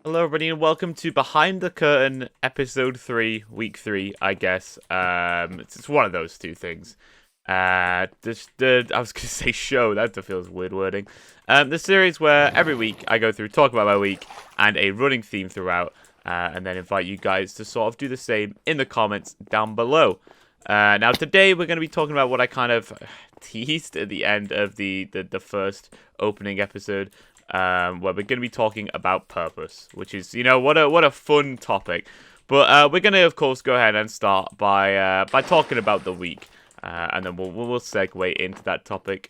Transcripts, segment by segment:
Hello, everybody, and welcome to Behind the Curtain, Episode 3, Week 3, I guess. It's one of those two things. I was going to say show, that feels weird wording. The series where every week I go through, talk about my week, and a running theme throughout, and then invite you guys to sort of do the same in the comments down below. Now, today we're going to be talking about what I kind of teased at the end of the first opening episode. Where we're going to be talking about purpose, which is, what a fun topic. But we're going to, of course, go ahead and start by talking about the week, and then we'll segue into that topic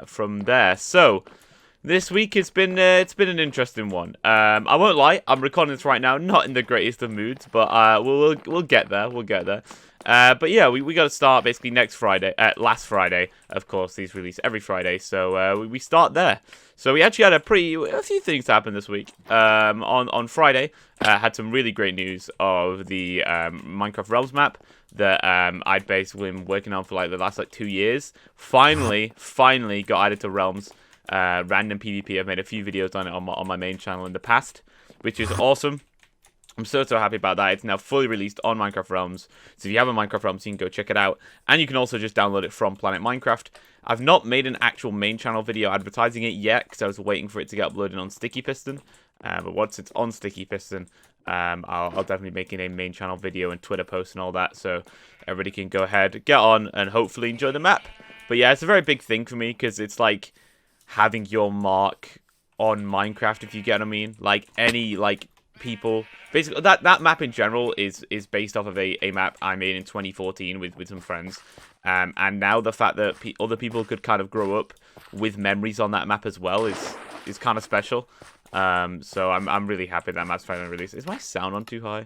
from there. So this week it's been an interesting one. I won't lie, I'm recording this right now, not in the greatest of moods, but we'll get there. We'll get there. But yeah, we got to start basically next Friday, last Friday, of course. These release every Friday, so we start there. So we actually had a few things happen this week. On Friday, had some really great news of the Minecraft Realms map that I'd basically been working on for like the last 2 years. Finally got added to Realms. Random PvP. I've made a few videos on it on my main channel in the past, which is awesome. I'm so happy about that. It's now fully released on Minecraft Realms. So if you have a Minecraft Realms, you can go check it out. And you can also just download it from Planet Minecraft. I've not made an actual main channel video advertising it yet, because I was waiting for it to get uploaded on Sticky Piston. But once it's on Sticky Piston, I'll definitely be making a main channel video and Twitter post and all that. So everybody can go ahead, get on, and hopefully enjoy the map. But yeah, it's a very big thing for me, because it's like having your mark on Minecraft, if you get what I mean. Like, any, people... Basically, that map in general is based off of a map I made in 2014 with some friends. And now the fact that other people could kind of grow up with memories on that map as well is kind of special. So I'm really happy that map's finally released. Is my sound on too high?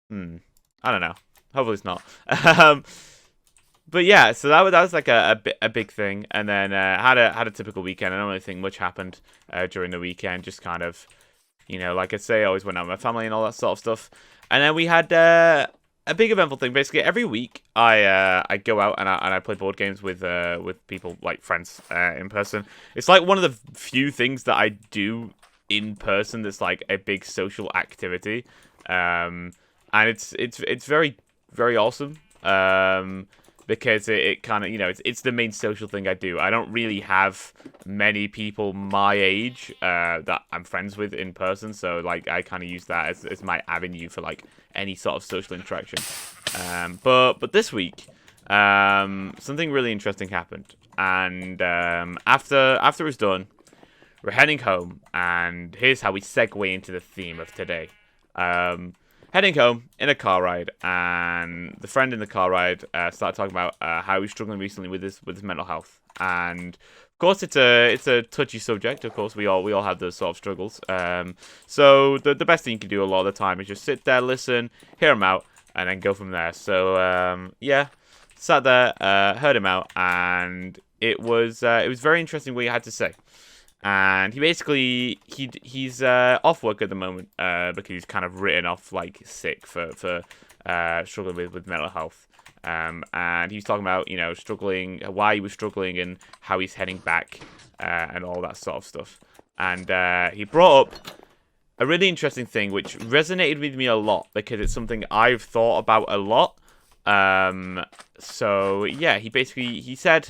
I don't know. Hopefully it's not. But yeah, so that was like a big thing. And then had a typical weekend. I don't really think much happened during the weekend. Just kind of... like I say, I always went out with my family and all that sort of stuff. And then we had a big eventful thing. Basically, every week I go out and I play board games with people, like friends, in person. It's like one of the few things that I do in person that's like a big social activity. And it's very, very awesome. Because it kind of, it's the main social thing I do. I don't really have many people my age that I'm friends with in person, so like I kind of use that as my avenue for like any sort of social interaction. But this week, something really interesting happened, and after it was done, we're heading home, and here's how we segue into the theme of today. Heading home in a car ride, and the friend in the car ride started talking about how he's struggling recently with his mental health, and of course it's a touchy subject. Of course, we all have those sort of struggles. So the best thing you can do a lot of the time is just sit there, listen, hear him out, and then go from there. So yeah, sat there, heard him out, and it was very interesting what he had to say. And he basically he's off work at the moment because he's kind of written off like sick for struggling with mental health. And he was talking about struggling, why he was struggling, and how he's heading back and all that sort of stuff. And he brought up a really interesting thing which resonated with me a lot because it's something I've thought about a lot. So yeah, he said.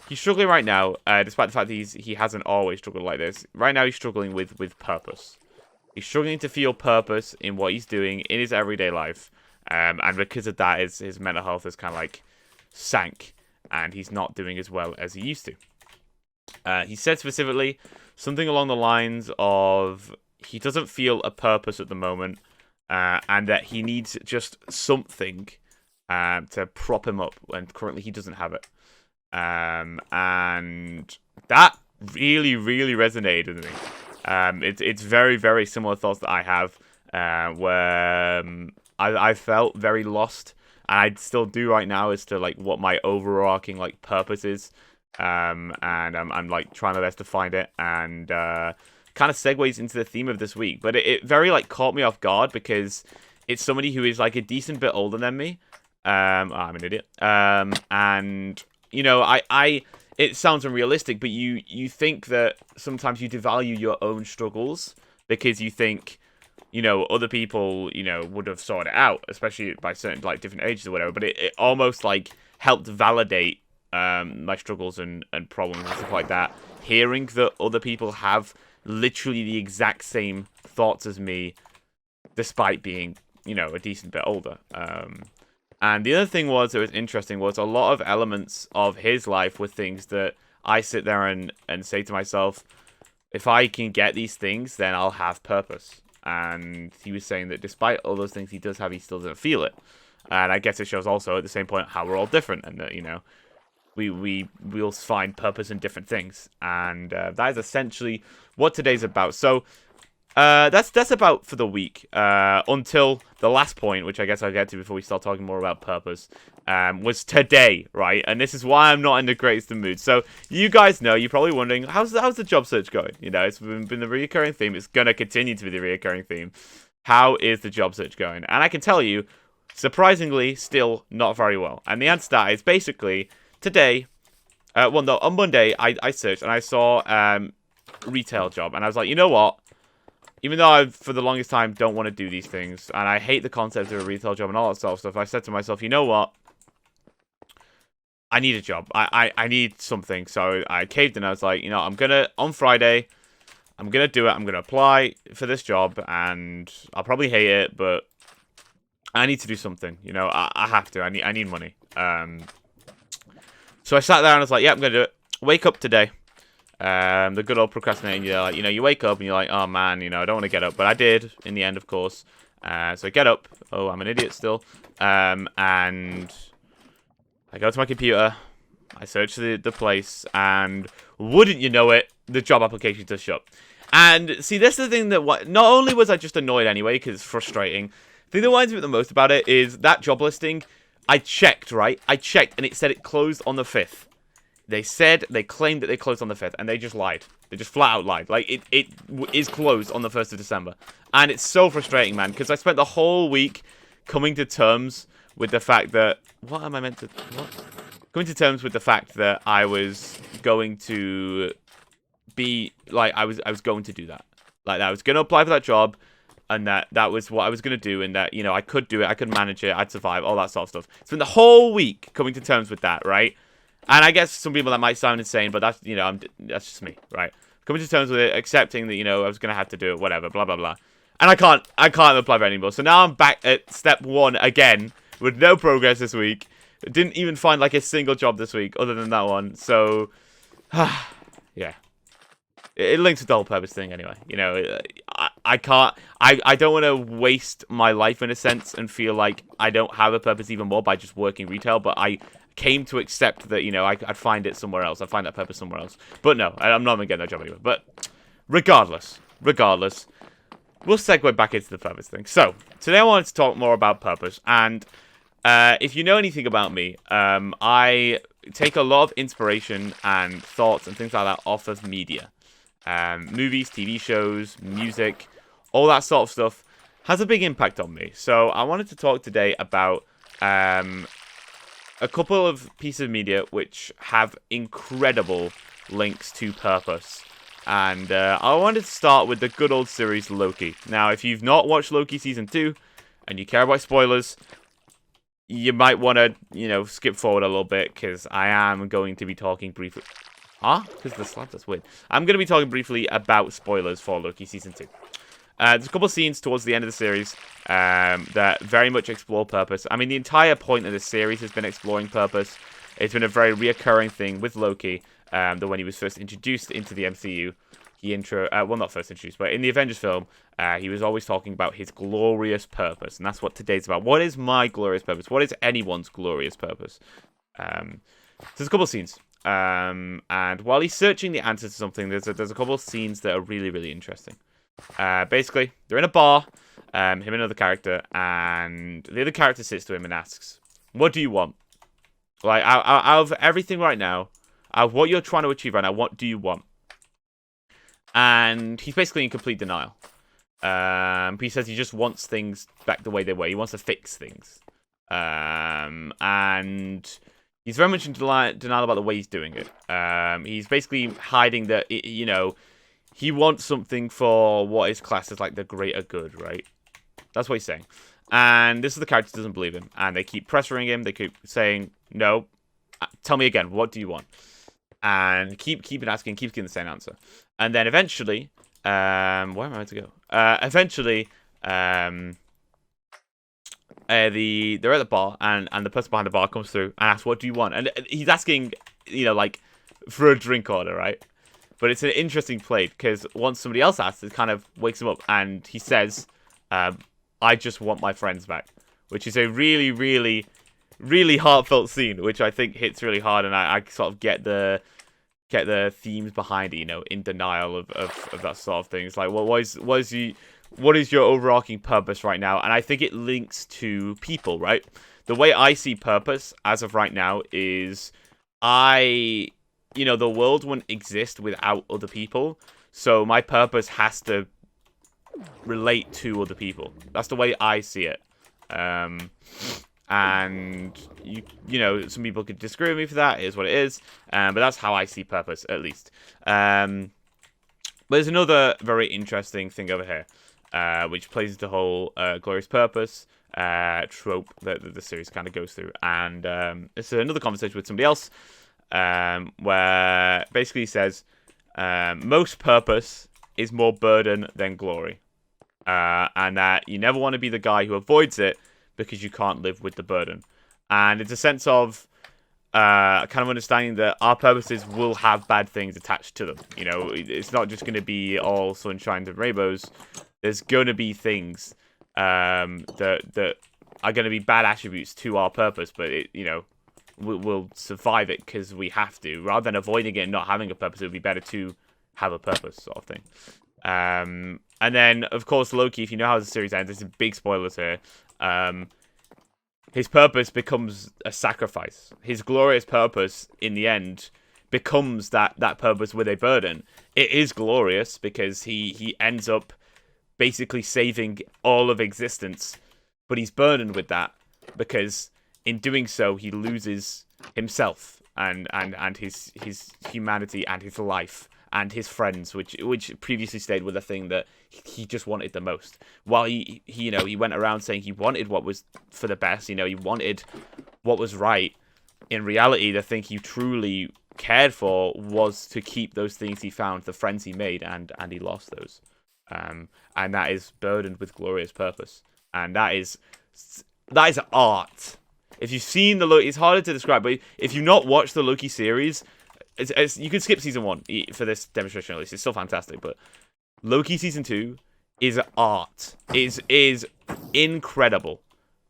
He's struggling right now, despite the fact that he hasn't always struggled like this. Right now, he's struggling with purpose. He's struggling to feel purpose in what he's doing in his everyday life. And because of that, his mental health is kind of like sank. And he's not doing as well as he used to. He said specifically something along the lines of he doesn't feel a purpose at the moment. And that he needs just something to prop him up. And currently, he doesn't have it. And that really resonated with me. It's very, very similar thoughts that I have, where I felt very lost, and I still do right now as to like what my overarching like purpose is. And I'm like trying my best to find it, and kind of segues into the theme of this week. But it very like caught me off guard because it's somebody who is like a decent bit older than me. I'm an idiot. And it sounds unrealistic, but you think that sometimes you devalue your own struggles because you think, you know, other people, you know, would have sorted it out, especially by certain, like, different ages or whatever. But it almost, like, helped validate my struggles and problems and stuff like that. Hearing that other people have literally the exact same thoughts as me, despite being, you know, a decent bit older. And the other thing that was interesting was a lot of elements of his life were things that I sit there and say to myself, if I can get these things, then I'll have purpose. And he was saying that despite all those things he does have, he still doesn't feel it. And I guess it shows also at the same point how we're all different, and that, you know, we'll find purpose in different things. And that is essentially what today's about. So that's about for the week, until the last point, which I guess I'll get to before we start talking more about purpose, was today, right? And this is why I'm not in the greatest of moods. So you guys know, you're probably wondering, how's the job search going? You know, it's been the recurring theme. It's going to continue to be the recurring theme. How is the job search going? And I can tell you, surprisingly, still not very well. And the answer to that is basically, today, well, no, on Monday, I searched and I saw retail job. And I was like, you know what? Even though I, for the longest time, don't want to do these things, and I hate the concept of a retail job and all that sort of stuff, I said to myself, you know what? I need a job. I need something. So I caved in. I was like, you know, on Friday, I'm going to do it. I'm going to apply for this job, and I'll probably hate it, but I need to do something. You know, I have to. I need money. So I sat there and I was like, yeah, I'm going to do it. Wake up today. The good old procrastinating, like, you know, you wake up and you're like, oh man, you know, I don't want to get up, but I did in the end, of course. So I get up. Oh, I'm an idiot still. And I go to my computer. I search the place, and wouldn't you know it, the job application does show up. And see, this is the thing that not only was I just annoyed anyway, because it's frustrating. The thing that winds me the most about it is that job listing. I checked, right? I checked, and it said it closed on the 5th. They claimed that they closed on the 5th, and they just lied. They just flat out lied. Like, it is closed on the 1st of December. And it's so frustrating, man, because I spent the whole week coming to terms with the fact that... What am I meant to... What? Coming to terms with the fact that I was going to be... Like, I was going to do that. Like, I was going to apply for that job, and that was what I was going to do, and that, you know, I could do it, I could manage it, I'd survive, all that sort of stuff. Spent the whole week coming to terms with that, right? And I guess some people that might sound insane, but that's, you know, that's just me, right? Coming to terms with it, accepting that, you know, I was gonna have to do it, whatever, blah blah blah. And I can't apply for it anymore. So now I'm back at step 1 again, with no progress this week. Didn't even find like a single job this week, other than that one. So, yeah, it links with the whole purpose thing anyway. You know, I don't want to waste my life in a sense and feel like I don't have a purpose even more by just working retail, but I came to accept that, you know, I'd find it somewhere else. I'd find that purpose somewhere else. But no, I'm not going to get that job anyway. But regardless, we'll segue back into the purpose thing. So, today I wanted to talk more about purpose. And if you know anything about me, I take a lot of inspiration and thoughts and things like that off of media. Movies, TV shows, music, all that sort of stuff has a big impact on me. So, I wanted to talk today about... a couple of pieces of media which have incredible links to purpose. And I wanted to start with the good old series Loki. Now, if you've not watched Loki Season 2, and you care about spoilers, you might want to, you know, skip forward a little bit, because I am going to be talking briefly... Because the slap, that's weird. I'm going to be talking briefly about spoilers for Loki Season 2. There's a couple of scenes towards the end of the series that very much explore purpose. I mean, the entire point of this series has been exploring purpose. It's been a very reoccurring thing with Loki, that when he was first introduced into the MCU, well, not first introduced, but in the Avengers film, he was always talking about his glorious purpose, and that's what today's about. What is my glorious purpose? What is anyone's glorious purpose? So there's a couple of scenes, and while he's searching the answer to something, there's a couple of scenes that are really, really interesting. Basically, they're in a bar, him and another character, and the other character sits to him and asks, what do you want? Like, out of everything right now, out of what you're trying to achieve right now, what do you want? And he's basically in complete denial. He says he just wants things back the way they were. He wants to fix things. And he's very much in denial about the way he's doing it. He's basically hiding that, you know, he wants something for what is classed as like the greater good, right? That's what he's saying. And this is the character doesn't believe him, and they keep pressuring him. They keep saying, "No, tell me again. What do you want?" And keep asking, keep getting the same answer. And then eventually, where am I meant to go? Eventually, they're at the bar, and the person behind the bar comes through and asks, "What do you want?" And he's asking, like for a drink order, right? But it's an interesting play because once somebody else asks, it kind of wakes him up, and he says, "I just want my friends back," which is a really, really, really heartfelt scene, which I think hits really hard, and I sort of get the themes behind it, in denial of that sort of thing. It's like, well, what is your overarching purpose right now? And I think it links to people, right? The way I see purpose as of right now is the world wouldn't exist without other people. So my purpose has to relate to other people. That's the way I see it. And some people could disagree with me for that. It is what it is. But that's how I see purpose, at least. But there's another very interesting thing over here, which plays into the whole glorious purpose trope that the series kind of goes through. And it's another conversation with somebody else, where basically he says, most purpose is more burden than glory. And that you never want to be the guy who avoids it because you can't live with the burden. And it's a sense of kind of understanding that our purposes will have bad things attached to them. It's not just going to be all sunshine and rainbows. There's going to be things that are going to be bad attributes to our purpose, but we'll survive it because we have to. Rather than avoiding it and not having a purpose, it would be better to have a purpose, sort of thing. And then, of course, Loki, if you know how the series ends, there's a big spoilers here. His purpose becomes a sacrifice. His glorious purpose, in the end, becomes that purpose with a burden. It is glorious because he ends up basically saving all of existence, but he's burdened with that because in doing so, he loses himself and his humanity and his life and his friends, which previously stayed with the thing that he just wanted the most. While he went around saying he wanted what was for the best, he wanted what was right. In reality, the thing he truly cared for was to keep those things he found, the friends he made, and he lost those. And that is burdened with glorious purpose, and that is art. If you've seen the Loki, it's harder to describe, but if you've not watched the Loki series, you can skip season 1 for this demonstration, at least. It's still fantastic, but Loki season 2 is art. Is incredible.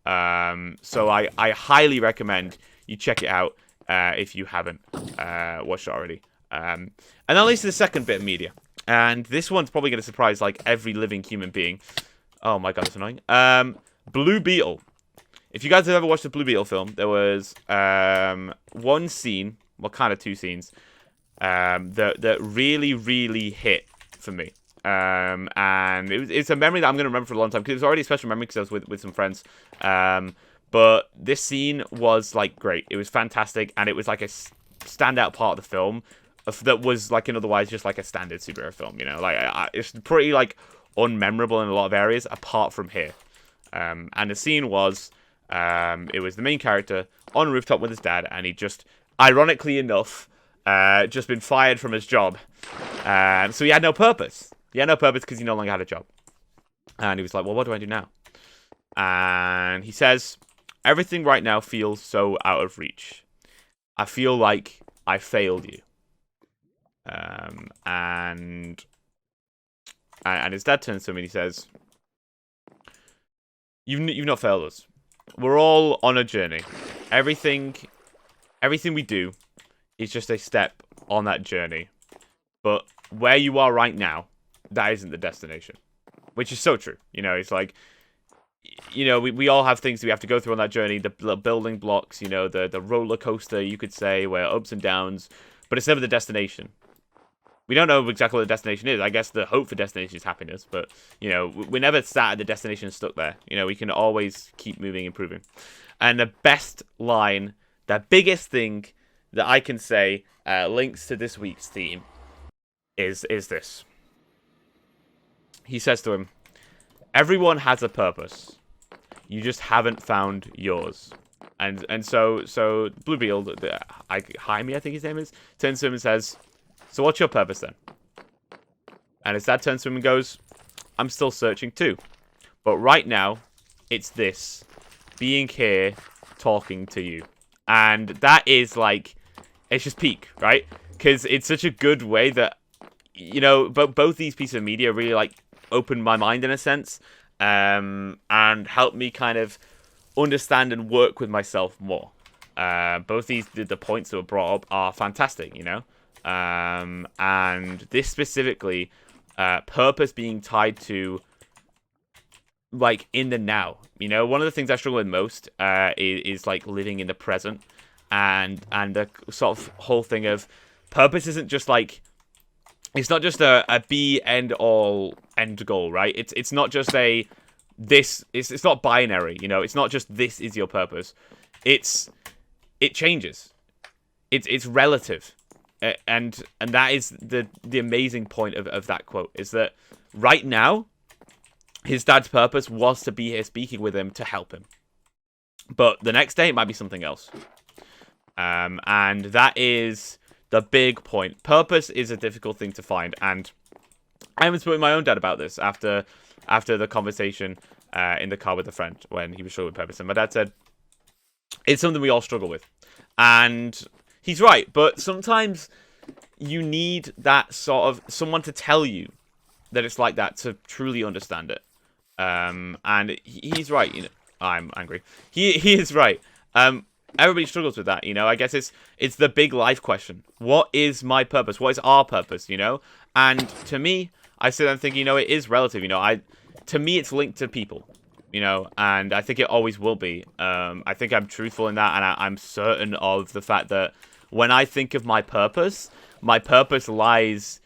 So I highly recommend you check it out if you haven't watched it already. And that leads to the second bit of media, and this one's probably going to surprise like every living human being. Oh my god, that's annoying. Blue Beetle. If you guys have ever watched the Blue Beetle film, there was one scene, well, kind of two scenes, that really, really hit for me. And it's a memory that I'm going to remember for a long time, because it was already a special memory because I was with some friends. But this scene was, like, great. It was fantastic, and it was, like, a standout part of the film that was, like, an otherwise just, like, a standard superhero film, Like, it's pretty, like, unmemorable in a lot of areas, apart from here. And the scene was... it was the main character on a rooftop with his dad, and he just, ironically enough, just been fired from his job. So he had no purpose. He had no purpose because he no longer had a job. And he was like, well, what do I do now? And he says, everything right now feels so out of reach. I feel like I failed you. And his dad turns to him and he says, you've not failed us. We're all on a journey. Everything we do is just a step on that journey. But where you are right now, that isn't the destination. Which is so true. It's like, we all have things that we have to go through on that journey. The building blocks, the roller coaster, you could say, where ups and downs. But it's never the destination. We don't know exactly what the destination is. I guess the hope for destination is happiness, but, we're never sat at the destination and stuck there. We can always keep moving, improving. And the best line, the biggest thing that I can say links to this week's theme is this. he says to him, everyone has a purpose. You just haven't found yours. And so Blue Beetle, Jaime, I think his name is, turns to him and says, so what's your purpose then? And his dad turns to him and goes, I'm still searching too. But right now, it's this. Being here, talking to you. And that is like, it's just peak, right? Because it's such a good way that, you know, both these pieces of media really like opened my mind in a sense. And helped me kind of understand and work with myself more. Both the points that were brought up are fantastic, you know? And this specifically, purpose being tied to, like, in the now. You know, one of the things I struggle with most is like, living in the present. And the sort of whole thing of purpose isn't just, like, it's not just a be end all end goal, right? It's not just it's not binary, you know. It's not just this is your purpose. It changes. It's relative, and that is the amazing point of that quote, is that right now his dad's purpose was to be here speaking with him to help him, but the next day it might be something else. And that is the big point. Purpose is a difficult thing to find, and I even spoke with my own dad about this after the conversation in the car with a friend when he was struggling with purpose. And my dad said, it's something we all struggle with. And he's right, but sometimes you need that sort of someone to tell you that it's like that to truly understand it. And he's right, you know. I'm angry. He is right. Everybody struggles with that, you know. I guess it's the big life question. What is my purpose? What is our purpose, you know? And to me, I sit there and think, you know, it is relative, you know. To me, it's linked to people, you know, and I think it always will be. I think I'm truthful in that, and I'm certain of the fact that when I think of my purpose lies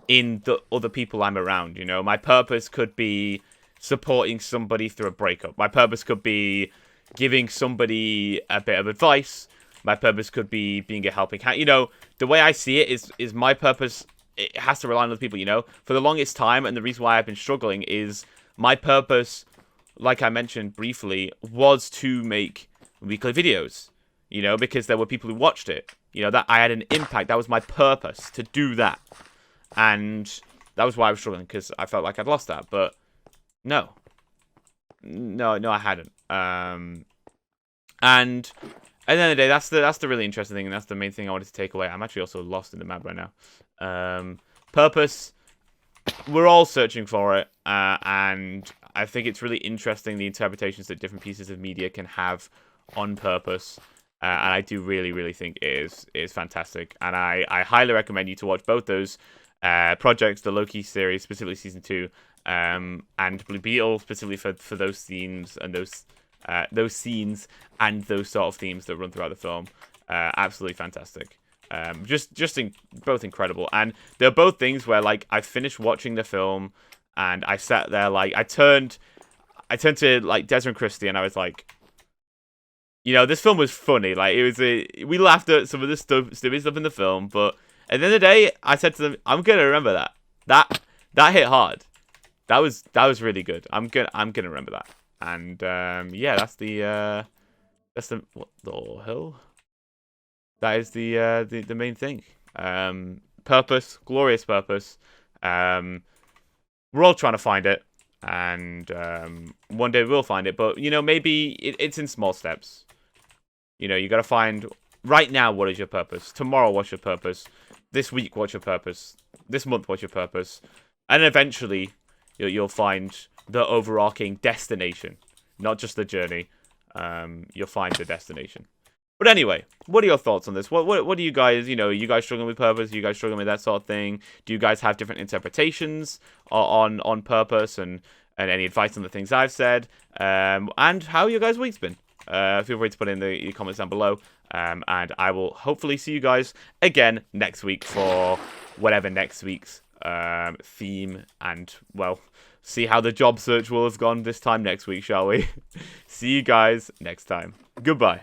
in the other people I'm around, you know. My purpose could be supporting somebody through a breakup. My purpose could be giving somebody a bit of advice. My purpose could be being a helping hand. You know, the way I see it is my purpose, it has to rely on other people, you know? For the longest time, and the reason why I've been struggling is my purpose, like I mentioned briefly, was to make weekly videos, you know, because there were people who watched it. You know, that I had an impact. That was my purpose, to do that. And that was why I was struggling, because I felt like I'd lost that. But no, I hadn't. And at the end of the day, that's the really interesting thing, and that's the main thing I wanted to take away. I'm actually also lost in the map right now. Purpose, we're all searching for it, and I think it's really interesting the interpretations that different pieces of media can have on purpose. And I do really, really think it is fantastic, and I highly recommend you to watch both those projects, the Loki series, specifically season 2, and Blue Beetle, specifically for those themes and those scenes and those sort of themes that run throughout the film. Absolutely fantastic. Both incredible, and they're both things where, like, I finished watching the film and I sat there, like, I turned to, like, Desmond Christie, and I was like, you know, this film was funny. Like, we laughed at some of the stupid stuff in the film, but at the end of the day, I said to them, I'm gonna remember that hit hard. That was really good. I'm gonna remember that. And yeah, that's the what the hell? That is the main thing. Purpose, glorious purpose. We're all trying to find it, and one day we'll find it. But, you know, maybe it's in small steps. You know, you got to find right now, what is your purpose? Tomorrow, what's your purpose? This week, what's your purpose? This month, what's your purpose? And eventually, you'll find the overarching destination, not just the journey. You'll find the destination. But anyway, what are your thoughts on this? What do you guys, you know, you guys struggling with purpose? You guys struggling with that sort of thing? Do you guys have different interpretations on purpose and any advice on the things I've said? And how your guys' week's been? Feel free to put in the comments down below. And I will hopefully see you guys again next week for whatever next week's theme, and, well, see how the job search will have gone this time next week, shall we? See you guys next time. Goodbye.